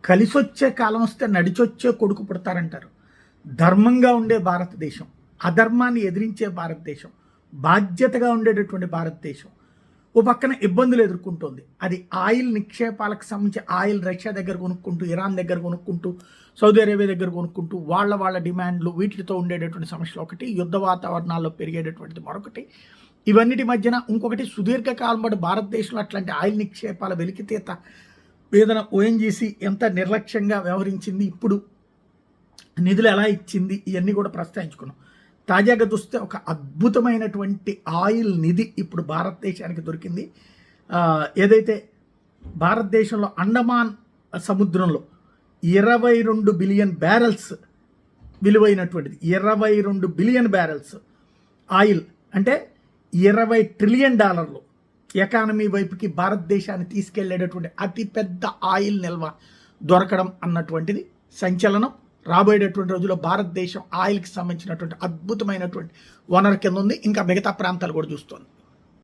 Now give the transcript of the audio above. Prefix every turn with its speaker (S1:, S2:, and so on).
S1: కలిసొచ్చే కాలం వస్తే నడిచొచ్చే కొడుకు పుడతారంటారు. ధర్మంగా ఉండే భారతదేశం, అధర్మాన్ని ఎదిరించే భారతదేశం, బాధ్యతగా ఉండేటటువంటి భారతదేశం ఓ పక్కన ఇబ్బందులు ఎదుర్కొంటోంది. అది ఆయిల్ నిక్షేపాలకు సంబంధించి ఆయిల్ రష్యా దగ్గర కొనుక్కుంటూ, ఇరాన్ దగ్గర కొనుక్కుంటూ, సౌదీ అరేబియా దగ్గర కొనుక్కుంటూ వాళ్ళ డిమాండ్లు వీటితో ఉండేటటువంటి సమస్యలు ఒకటి, యుద్ధ వాతావరణాల్లో పెరిగేటటువంటిది మరొకటి. ఇవన్నిటి మధ్యన ఇంకొకటి సుదీర్ఘకాలం పాటు భారతదేశంలో అట్లాంటి ఆయిల్ నిక్షేపాల వెలికితీత ఏదైనా ఓఎన్జీసీ ఎంత నిర్లక్ష్యంగా వ్యవహరించింది, ఇప్పుడు నిధులు ఎలా ఇచ్చింది, ఇవన్నీ కూడా ప్రస్తావించుకున్నాం. తాజాగా చూస్తే ఒక అద్భుతమైనటువంటి ఆయిల్ నిధి ఇప్పుడు భారతదేశానికి దొరికింది. ఏదైతే భారతదేశంలో అండమాన్ సముద్రంలో 22 బిలియన్ బ్యారెల్స్ విలువైనటువంటిది, 22 బిలియన్ బ్యారెల్స్ ఆయిల్ అంటే $20 ట్రిలియన్ ఎకానమీ వైపుకి భారతదేశాన్ని తీసుకెళ్లేటటువంటి అతిపెద్ద ఆయిల్ నిల్వ దొరకడం అన్నటువంటిది సంచలనం. రాబోయేటటువంటి రోజుల్లో భారతదేశం ఆయిల్కి సంబంధించినటువంటి అద్భుతమైనటువంటి వనరు కింద ఉంది. ఇంకా మిగతా ప్రాంతాలు కూడా చూస్తోంది.